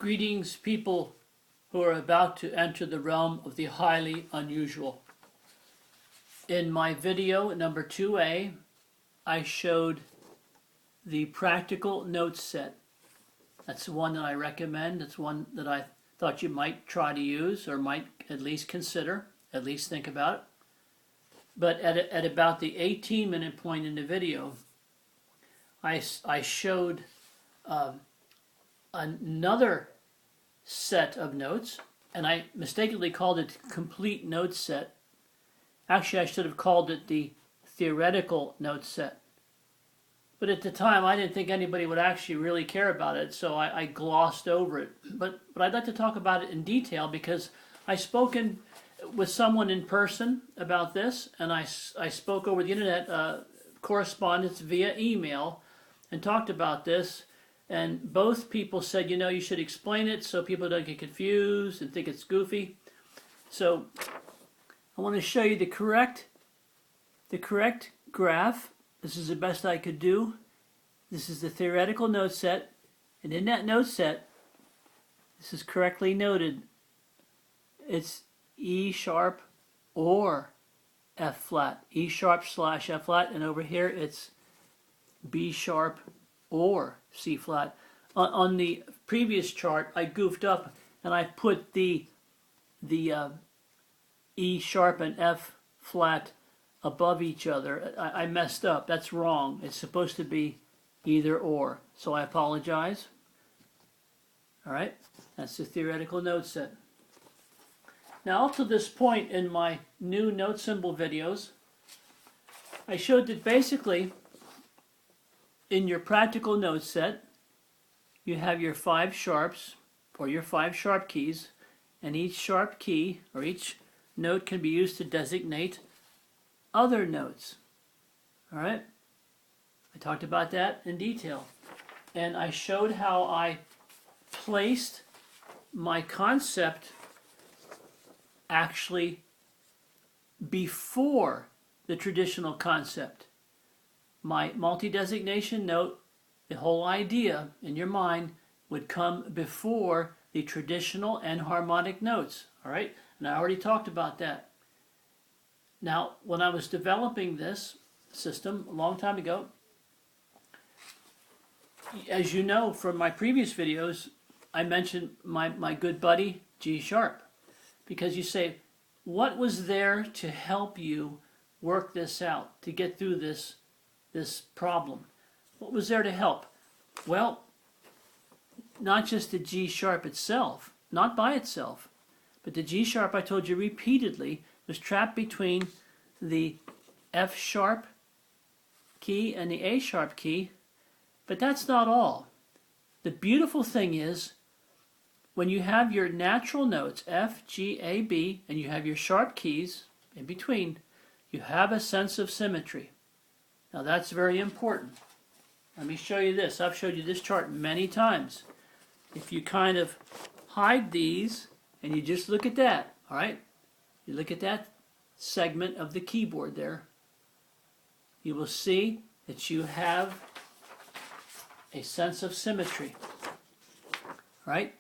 Greetings, people who are about to enter the realm of the highly unusual. In my video number 2A, I showed the practical note set. That's the one that I recommend. It's one that I thought you might try to use or might at least consider, at least think about it. But at about the 18-minute point in the video, I showed another set of notes, and I mistakenly called it complete note set. Actually, I should have called it the theoretical note set. But at the time, I didn't think anybody would actually really care about it, so I glossed over it. But I'd like to talk about it in detail because I've spoken with someone in person about this, and I spoke over the internet correspondence via email and talked about this. And both people said, you know, you should explain it so people don't get confused and think it's goofy. So I want to show you the correct graph. This is the best I could do. This is the theoretical note set. And in that note set, this is correctly noted. It's E sharp or F flat. E sharp / F flat. And over here it's B sharp or C flat. On the previous chart, I goofed up and I put the E sharp and F flat above each other. I messed up. That's wrong. It's supposed to be either or. So I apologize. All right, that's the theoretical note set. Now, up to this point in my new note symbol videos, I showed that basically in your practical note set, you have your 5 sharps or your 5 sharp keys, and each sharp key or each note can be used to designate other notes. All right? I talked about that in detail. And I showed how I placed my concept actually before the traditional concept. My multi-designation note, the whole idea in your mind would come before the traditional and harmonic notes. All right? And I already talked about that. Now, when I was developing this system a long time ago, as you know from my previous videos, I mentioned my good buddy G sharp. Because you say, what was there to help you work this out, to get through this problem? What was there to help? Well, not just the G sharp itself, not by itself, but the G sharp, I told you repeatedly, was trapped between the F sharp key and the A sharp key. But that's not all. The beautiful thing is, when you have your natural notes, F, G, A, B, and you have your sharp keys in between, you have a sense of symmetry. Now that's very important. Let me show you this. I've showed you this chart many times. If you kind of hide these and you just look at that, all right? You look at that segment of the keyboard there, you will see that you have a sense of symmetry, right?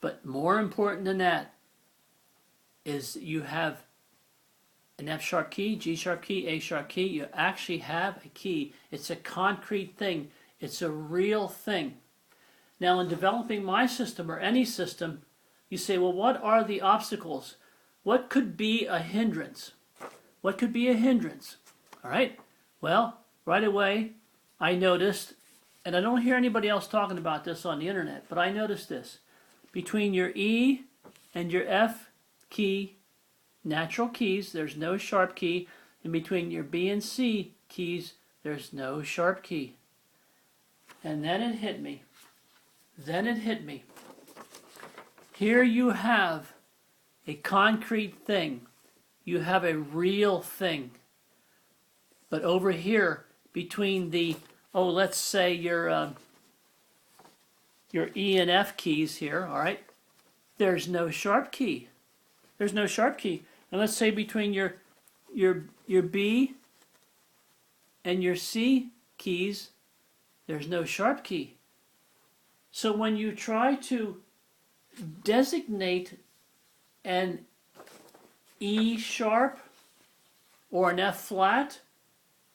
But more important than that is you have an F sharp key, G sharp key, A sharp key. You actually have a key. It's a concrete thing. It's a real thing. Now, in developing my system or any system, you say, well, what are the obstacles? What could be a hindrance? What could be a hindrance? All right. Well, right away, I noticed, and I don't hear anybody else talking about this on the internet, but I noticed this. Between your E and your F key, natural keys, there's no sharp key. And between your B and C keys, there's no sharp key. And then it hit me. Here you have a concrete thing. You have a real thing. But over here, between the, let's say your E and F keys here, all right, there's no sharp key. There's no sharp key. And let's say between your B and your C keys, there's no sharp key. So when you try to designate an E sharp or an F flat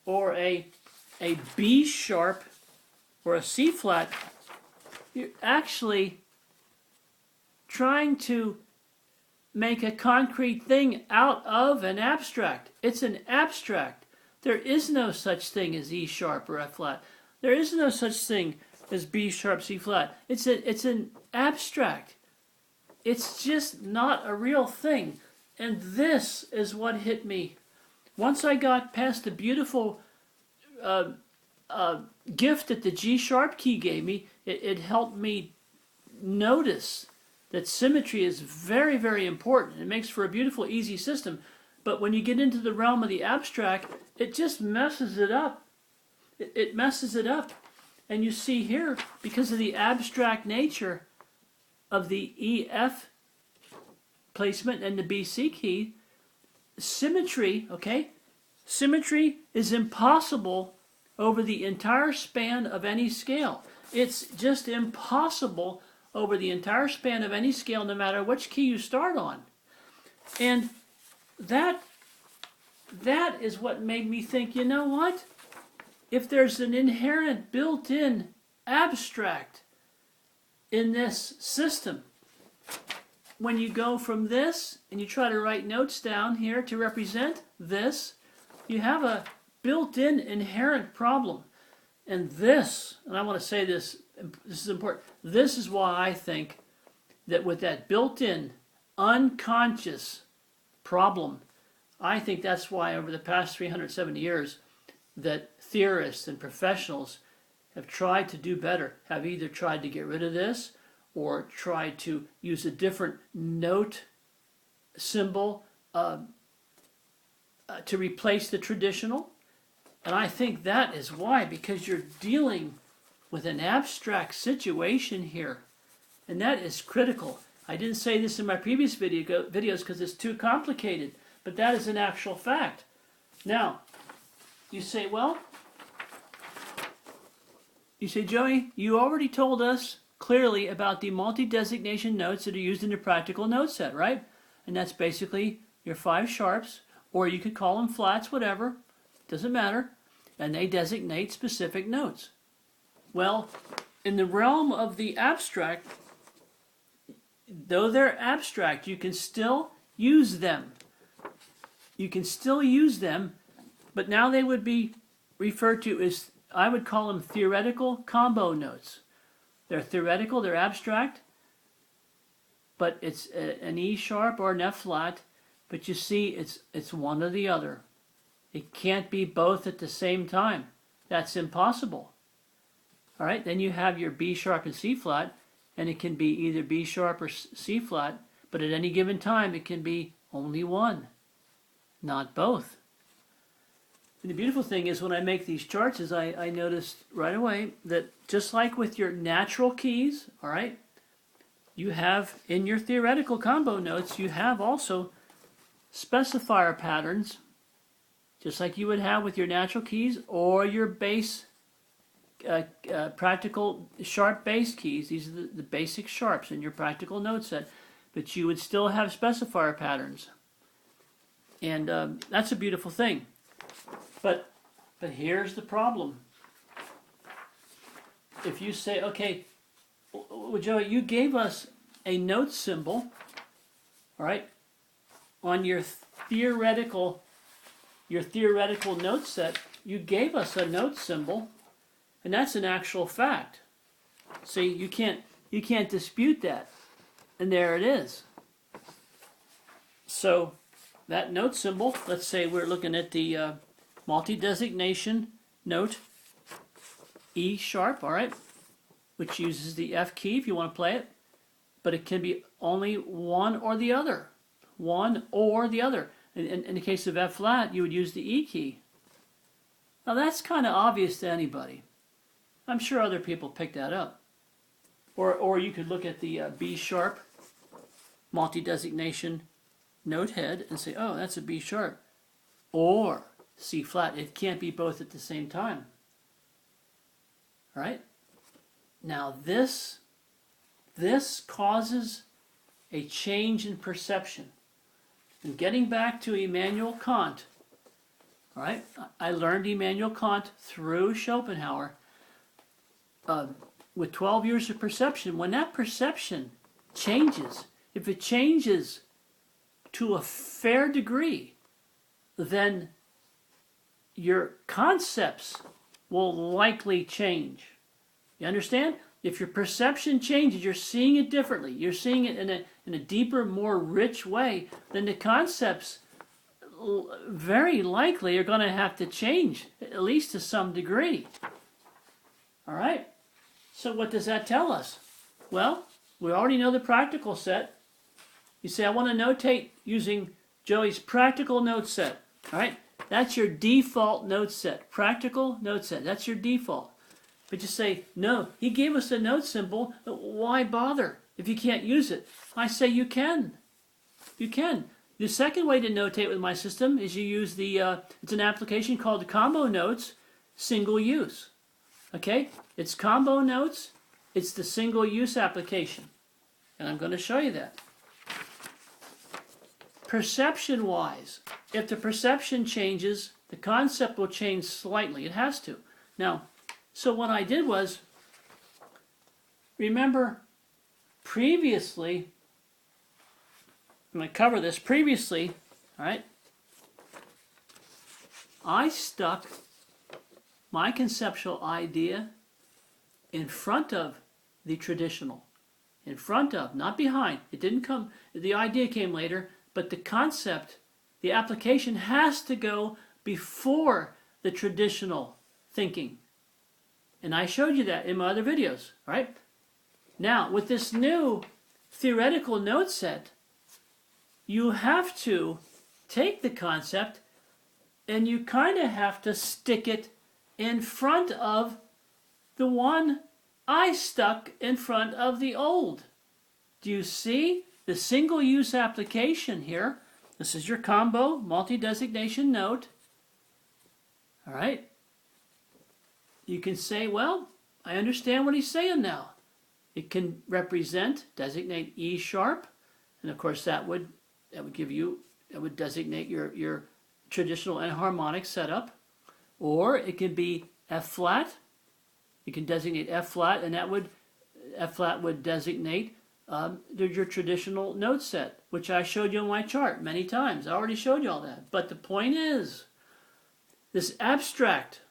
or a B sharp or a C flat, you're actually trying to make a concrete thing out of an abstract. It's an abstract. There is no such thing as E sharp or F flat. There is no such thing as B sharp, C flat. It's an abstract. It's just not a real thing. And this is what hit me. Once I got past the beautiful gift that the G sharp key gave me, it helped me notice that symmetry is very, very important. It makes for a beautiful, easy system. But when you get into the realm of the abstract, it just messes it up. It messes it up. And you see here, because of the abstract nature of the EF placement and the BC key, symmetry, okay? Symmetry is impossible over the entire span of any scale. It's just impossible over the entire span of any scale, no matter which key you start on. And that is what made me think, you know what? If there's an inherent built-in abstract in this system, when you go from this and you try to write notes down here to represent this, you have a built-in inherent problem. And this, and I want to say this, this is important, this is why I think that with that built-in unconscious problem, I think that's why over the past 370 years that theorists and professionals have tried to do better, have either tried to get rid of this or tried to use a different note symbol to replace the traditional. And I think that is why, because you're dealing with an abstract situation here. And that is critical. I didn't say this in my previous videos because it's too complicated, but that is an actual fact. Now, you say, well, Joey, you already told us clearly about the multi-designation notes that are used in the practical note set, right? And that's basically your 5 sharps, or you could call them flats, whatever, doesn't matter, and they designate specific notes. Well, in the realm of the abstract, though they're abstract, you can still use them. You can still use them, but now they would be referred to as, I would call them theoretical combo notes. They're theoretical, they're abstract, but it's an E sharp or an F flat, but you see it's one or the other. It can't be both at the same time. That's impossible. All right, then you have your B sharp and C flat, and it can be either B sharp or C flat, but at any given time it can be only one, not both. And the beautiful thing is when I make these charts is I noticed right away that just like with your natural keys, all right, you have in your theoretical combo notes, you have also specifier patterns, just like you would have with your natural keys or your base practical sharp bass keys. These are the basic sharps in your practical note set, but you would still have specifier patterns. And that's a beautiful thing. But here's the problem. If you say, okay, well, Joey, you gave us a note symbol, all right, on your theoretical note set, you gave us a note symbol, and that's an actual fact. See, you can't dispute that, and there it is. So that note symbol, let's say we're looking at the multi-designation note E sharp, all right, which uses the F key if you want to play it, but it can be only one or the other. One or the other. In the case of F flat, you would use the E key. Now that's kind of obvious to anybody. I'm sure other people pick that up. Or you could look at the B sharp multi-designation note head and say, oh, that's a B sharp. Or C flat. It can't be both at the same time. All right? Now this causes a change in perception. And getting back to Immanuel Kant, all right, I learned Immanuel Kant through Schopenhauer with 12 years of perception. When that perception changes, if it changes to a fair degree, then your concepts will likely change. You understand? If your perception changes, you're seeing it differently. You're seeing it in a deeper, more rich way, then the concepts very likely are going to have to change, at least to some degree. All right? So what does that tell us? Well, we already know the practical set. You say, I want to notate using Joey's practical note set. All right? That's your default note set. Practical note set. That's your default. But you say, no, he gave us a note symbol. Why bother if you can't use it? I say you can. You can. The second way to notate with my system is you use it's an application called Combo Notes Single-Use. Okay? It's Combo Notes. It's the single-use application. And I'm going to show you that. Perception-wise, if the perception changes, the concept will change slightly. It has to. Now, so what I did was, remember previously, I'm going to cover this previously, all right, I stuck my conceptual idea in front of the traditional. In front of, not behind. It didn't come, the idea came later, but the concept, the application has to go before the traditional thinking. And I showed you that in my other videos, right? Now, with this new theoretical note set, you have to take the concept and you kind of have to stick it in front of the one I stuck in front of the old. Do you see the single-use application here? This is your combo multi-designation note. All right. You can say, well, I understand what he's saying now. It can represent, designate E sharp, and of course that would designate your traditional enharmonic setup. Or it can be F flat. You can designate F flat, and F flat would designate your traditional note set, which I showed you on my chart many times. I already showed you all that. But the point is, this abstract,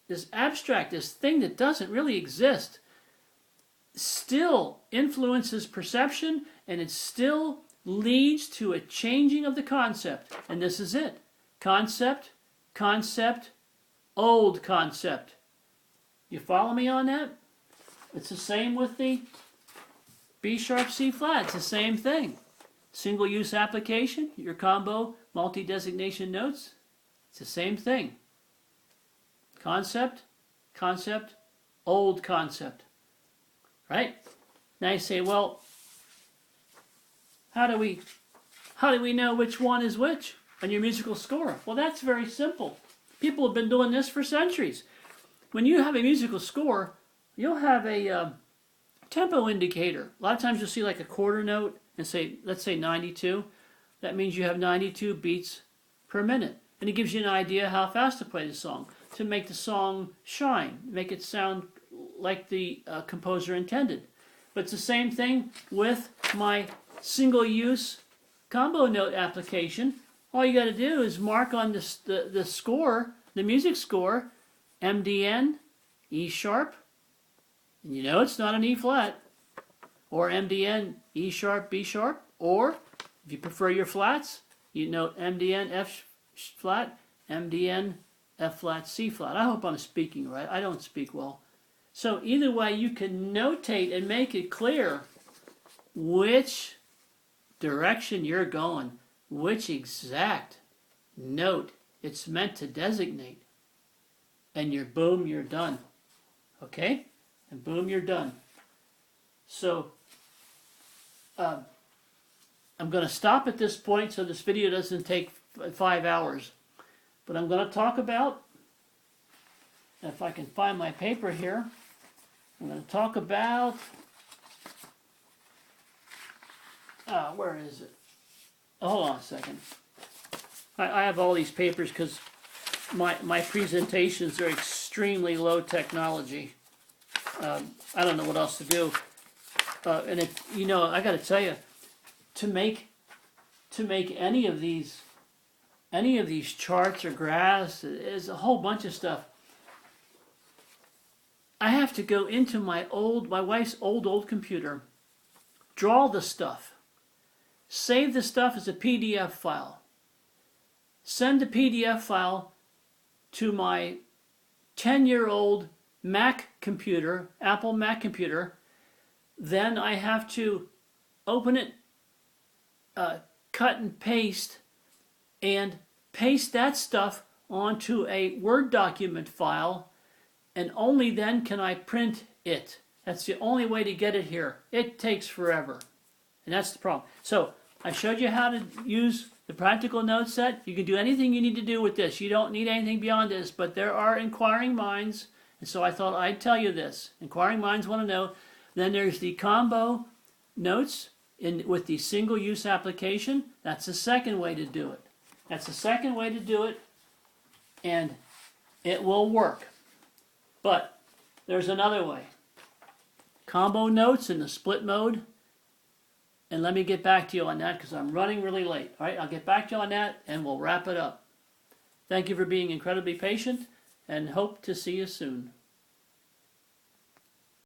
this thing that doesn't really exist, still influences perception, and it still leads to a changing of the concept. And this is it. Concept, old concept. You follow me on that? It's the same with the B sharp C flat. It's the same thing. Single-use application, your combo multi-designation notes. It's the same thing. Concept, old concept. Right? Now you say, well, how do we know which one is which on your musical score? Well, that's very simple. People have been doing this for centuries. When you have a musical score, you'll have a tempo indicator. A lot of times you'll see like a quarter note and say, let's say 92. That means you have 92 beats per minute. And it gives you an idea how fast to play the song, to make the song shine, make it sound like the composer intended. But it's the same thing with my single-use combo note application. All you got to do is mark on the score, the music score, MDN, E sharp, and you know it's not an E flat, or MDN, E sharp, B sharp, or if you prefer your flats, you note MDN, F flat, MDN, F flat, C flat. I hope I'm speaking right. I don't speak well. So either way, you can notate and make it clear which direction you're going, which exact note it's meant to designate. And boom, you're done. Okay? And boom, you're done. So, I'm going to stop at this point so this video doesn't take 5 hours. But I'm going to talk about, if I can find my paper here, I'm going to talk about Where is it? Oh, hold on a second. I have all these papers because my presentations are extremely low technology. I don't know what else to do. And it, you know, I got to tell you, to make any of these charts or graphs, is a whole bunch of stuff. I have to go into my wife's old computer, draw the stuff, save the stuff as a PDF file, send the PDF file to my 10-year-old Mac computer, Apple Mac computer. Then I have to open it, cut and paste that stuff onto a Word document file, and only then can I print it. That's the only way to get it here. It takes forever, and that's the problem. So I showed you how to use the practical note set. You can do anything you need to do with this. You don't need anything beyond this, but there are inquiring minds, and so I thought I'd tell you this. Inquiring minds want to know. Then there's the combo notes with the single-use application. That's the second way to do it. That's the second way to do it, and it will work. But there's another way. Combo notes in the split mode. And let me get back to you on that because I'm running really late. All right, I'll get back to you on that and we'll wrap it up. Thank you for being incredibly patient and hope to see you soon.